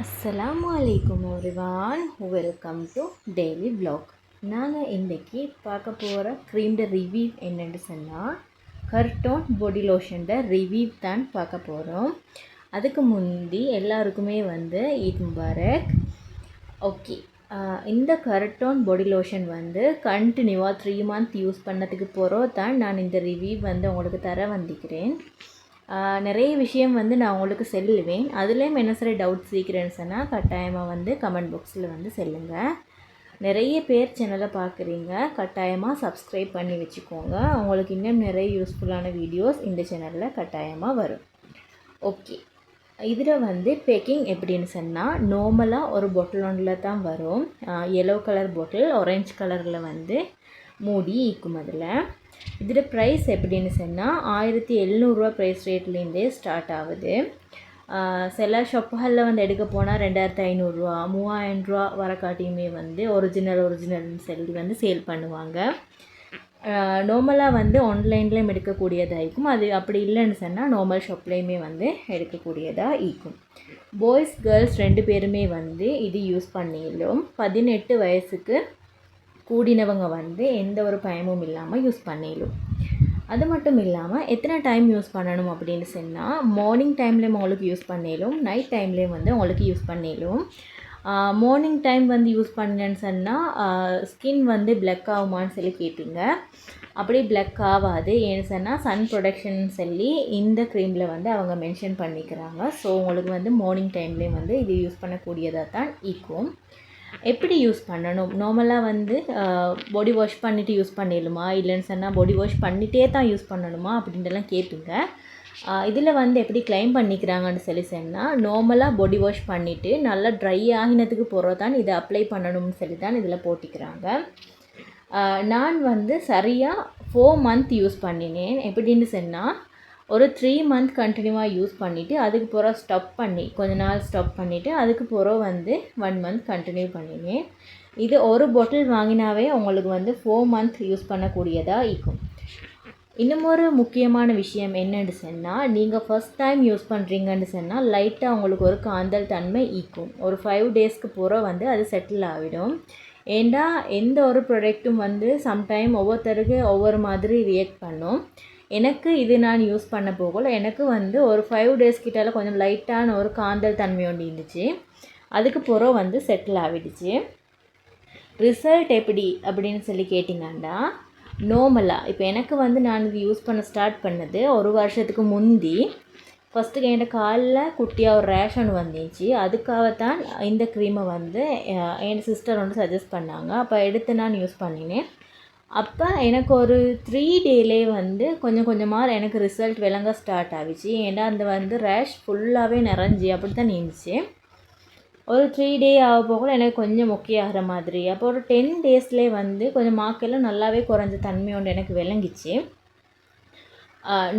அஸ்ஸலாமு அலைக்கும் everyone, welcome to daily vlog. நாங்கள் இன்றைக்கி பார்க்க போகிற க்ரீம்ட ரிவ்யூ என்னென்னு சொன்னால் கர்டோன் பாடி லோஷன்ட ரிவ்யூ தான் பார்க்க போகிறோம். அதுக்கு முந்தி எல்லாருக்குமே ஈத் முபாரக். ஓகே, இந்த கர்டோன் பாடி லோஷன் கண்டினியூவாக 3 months யூஸ் பண்ணதுக்கு பிறகு தான் நான் இந்த ரிவ்யூ உங்களுக்கு தர வந்திருக்கிறேன். நிறைய விஷயம் நான் உங்களுக்கு சொல்லுவேன். அதுலேயும் என்ன சரி டவுட்ஸ் சீக்கிரம்னு சொன்னால் கட்டாயமாக கமெண்ட் பாக்ஸில் சொல்லுங்கள். நிறைய பேர் சேனலை பார்க்குறீங்க, கட்டாயமாக சப்ஸ்கிரைப் பண்ணி வச்சுக்கோங்க. உங்களுக்கு இன்னும் நிறைய யூஸ்ஃபுல்லான வீடியோஸ் இந்த சேனலில் கட்டாயமாக வரும். ஓகே, இதில் பேக்கிங் எப்படின்னு சொன்னால் நார்மலாக ஒரு பாட்டில் ஒன்றில் தான் வரும். எல்லோ கலர் பாட்டில், ஆரஞ்சு கலரில் மூடி ஈக்கும். இதில் ப்ரைஸ் எப்படின்னு சொன்னால் 1700 ப்ரைஸ் ரேட்லேருந்தே ஸ்டார்ட் ஆகுது. சில ஷாப்புகளில் எடுக்க போனால் 2500, 3000 வர காட்டியுமே ஒரிஜினல்னு சொல்லி சேல் பண்ணுவாங்க. நார்மலாக ஆன்லைன்லேயும் எடுக்கக்கூடியதாக இருக்கும். அது அப்படி இல்லைன்னு சொன்னால் நார்மல் ஷாப்லேயுமே எடுக்கக்கூடியதாக இருக்கும். பாய்ஸ் கேர்ள்ஸ் 2 பேருமே இது யூஸ் பண்ணிடலும். 18 வயசுக்கு கூடினவங்க எந்த ஒரு பயமும் இல்லாமல் யூஸ் பண்ணிடலும். அது மட்டும் இல்லாமல் எத்தனை டைம் யூஸ் பண்ணணும் அப்படின்னு சொன்னால் மார்னிங் டைம்லேயும் உங்களுக்கு யூஸ் பண்ணிடலும், நைட் டைம்லேயும் உங்களுக்கு யூஸ் பண்ணிடலும். மார்னிங் டைம் யூஸ் பண்ணேன்னு சொன்னால் ஸ்கின் பிளக் ஆகுமான்னு சொல்லி கேட்பீங்க. அப்படி பிளக் ஆகாது. ஏன்னு சொன்னால் சன் ப்ரொடக்ஷன் சொல்லி இந்த க்ரீமில் அவங்க மென்ஷன் பண்ணிக்கிறாங்க. ஸோ உங்களுக்கு மார்னிங் டைம்லேயும் இது யூஸ் பண்ணக்கூடியதாக தான் இருக்கும். எப்படி யூஸ் பண்ணணும்? நார்மலாக பாடி வாஷ் பண்ணிவிட்டு யூஸ் பண்ணிடலுமா, இல்லைன்னு சொன்னால் பாடி வாஷ் பண்ணிகிட்டே தான் யூஸ் பண்ணணுமா அப்படின்ட்டுலாம் கேட்பீங்க. இதில் எப்படி க்ளைம் பண்ணிக்கிறாங்கன்னு சொல்லி சொன்னால் நார்மலாக பாடி வாஷ் பண்ணிவிட்டு நல்லா ட்ரை ஆகினதுக்கு பிறகு தான் இதை அப்ளை பண்ணணும்னு சொல்லி தான் இதில் போட்டிக்கிறாங்க. நான் சரியாக 4 months யூஸ் பண்ணினேன். எப்படின்னு சொன்னால் ஒரு 3 months கண்டினியூவாக யூஸ் பண்ணிவிட்டு அதுக்கு பிறகு ஸ்டாப் பண்ணி கொஞ்ச நாள் ஸ்டாப் பண்ணிவிட்டு அதுக்கு பிறகு 1 month கண்டினியூ பண்ணினேன். இது ஒரு பாட்டில் வாங்கினாவே உங்களுக்கு 4 months யூஸ் பண்ணக்கூடியதாக இருக்கும். இன்னும் ஒரு முக்கியமான விஷயம் என்னென்னு சொன்னால் நீங்கள் ஃபஸ்ட் டைம் யூஸ் பண்ணுறீங்கன்னு சொன்னால் லைட்டாக உங்களுக்கு ஒரு காந்தல் தன்மை ஈக்கும். ஒரு 5 daysக்கு பிறகு அது செட்டில் ஆகிடும். ஏண்டா எந்த ஒரு ப்ராடக்ட்டும் சம்டைம் ஒவ்வொருத்தருக்கு ஒவ்வொரு மாதிரி ரியாக்ட் பண்ணும். எனக்கு இது நான் யூஸ் பண்ண போகல, எனக்கு ஒரு 5 days கிட்டால் கொஞ்சம் லைட்டான ஒரு காந்தல் தன்மை ஒன்று இருந்துச்சு. அதுக்கு பிறகு செட்டில் ஆகிடுச்சு. ரிசல்ட் எப்படி அப்படின்னு சொல்லி கேட்டிங்கன்னா நார்மலாக இப்போ எனக்கு நான் இது யூஸ் பண்ண ஸ்டார்ட் பண்ணது 1 வருஷத்துக்கு முந்தி. ஃபஸ்ட்டுக்கு என் காலில் குட்டியாக ஒரு ரேஷ் ஒன்று வந்துச்சு. அதுக்காகத்தான் இந்த க்ரீமை என் சிஸ்டர் சஜஸ்ட் பண்ணாங்க. அப்போ எடுத்து நான் யூஸ் பண்ணினேன். அப்போ எனக்கு ஒரு 3 daysலே கொஞ்சம் கொஞ்சமாக எனக்கு ரிசல்ட் விளங்க ஸ்டார்ட் ஆகிடுச்சு. ஏன்னா அந்த ரேஷ் ஃபுல்லாகவே நிறைஞ்சி அப்படி தான் இருந்துச்சு. ஒரு 3 days ஆக போகல எனக்கு கொஞ்சம் ஆகிற மாதிரி. அப்போ ஒரு 10 daysலே கொஞ்சம் மார்க்கெல்லாம் நல்லாவே குறைஞ்ச தன்மை ஒன்று எனக்கு விளங்கிச்சு.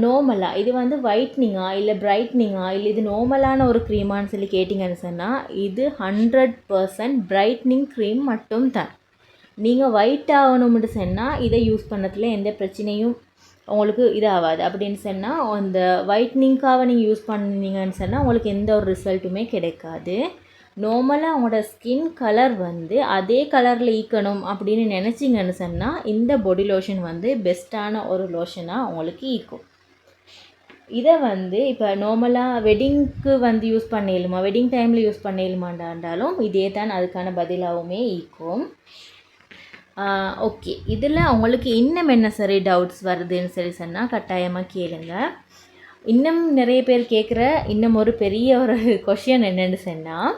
நார்மலாக இது ஒயிட்னிங்கா இல்லை பிரைட்னிங்கா இல்லை இது நார்மலான ஒரு க்ரீமான்னு சொல்லி கேட்டிங்கன்னு சொன்னால் இது 100% பிரைட்னிங் க்ரீம் மட்டும்தான். நீங்கள் ஒயிட் ஆகணும்னு சொன்னால் இதை யூஸ் பண்ணதில் எந்த பிரச்சனையும் உங்களுக்கு இதாகாது. அப்படின்னு சொன்னால் அந்த ஒயிட்னிங்காக நீங்கள் யூஸ் பண்ணீங்கன்னு சொன்னால் உங்களுக்கு எந்த ஒரு ரிசல்ட்டுமே கிடைக்காது. நார்மலாக உங்களோட ஸ்கின் கலர் அதே கலரில் ஈக்கணும் அப்படின்னு நினச்சிங்கன்னு சொன்னால் இந்த பாடி லோஷன் பெஸ்ட்டான ஒரு லோஷனாக உங்களுக்கு ஈக்கும். இதை இப்போ நார்மலாக வெட்டிங்க்கு யூஸ் பண்ணிடலுமா, வெட்டிங் டைமில் யூஸ் பண்ணிடலுமாண்டாலும் இதே தான் அதுக்கான பதிலாகவுமே ஈக்கும். ஓகே, இதில் உங்களுக்கு இன்னும் என்ன சரி டவுட்ஸ் வருதுன்னு சொல்லி சொன்னால் கட்டாயமாக கேளுங்க. இன்னும் நிறைய பேர் கேட்குற இன்னும் ஒரு பெரிய ஒரு கொஷின் என்னென்னு சொன்னால்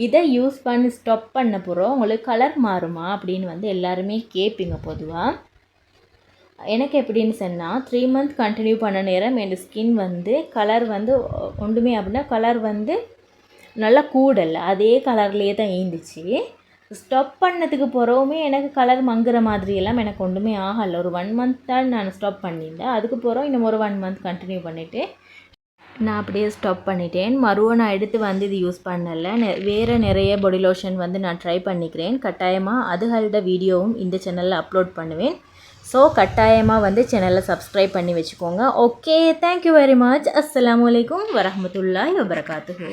இதை யூஸ் பண்ணி ஸ்டாப் பண்ண போகிறோம் உங்களுக்கு கலர் மாறுமா அப்படின்னு எல்லாருமே கேட்பீங்க. பொதுவாக எனக்கு எப்படின்னு சொன்னால் 3 months கண்டினியூ பண்ண நேரம் என் ஸ்கின் கலர் ஒன்றுமே அப்படின்னா கலர் நல்லா கூடலை, அதே கலர்லேயே தான் இருந்துச்சு. ஸ்டாப் பண்ணதுக்கு பிறகுமே எனக்கு கலர் மங்குற மாதிரியெல்லாம் எனக்கு ஒன்றுமே ஆகலை. ஒரு 1 month தான் நான் ஸ்டாப் பண்ணியிருந்தேன். அதுக்கு பிறகு இன்னும் ஒரு 1 month கண்டினியூ பண்ணிவிட்டு நான் அப்படியே ஸ்டாப் பண்ணிட்டேன். மறுபடியும் நான் எடுத்து இது யூஸ் பண்ணலை. வேறு நிறைய பாடி லோஷன் நான் ட்ரை பண்ணிக்கிறேன். கட்டாயமாக அதுகளோட வீடியோவும் இந்த சேனலில் அப்லோட் பண்ணுவேன். ஸோ கட்டாயமாக சேனலை சப்ஸ்கிரைப் பண்ணி வச்சுக்கோங்க. Okay, thank you very much. அஸ்ஸலாமு அலைக்கும் வரஹ்மத்துல்லாஹி வபரகாத்துஹு.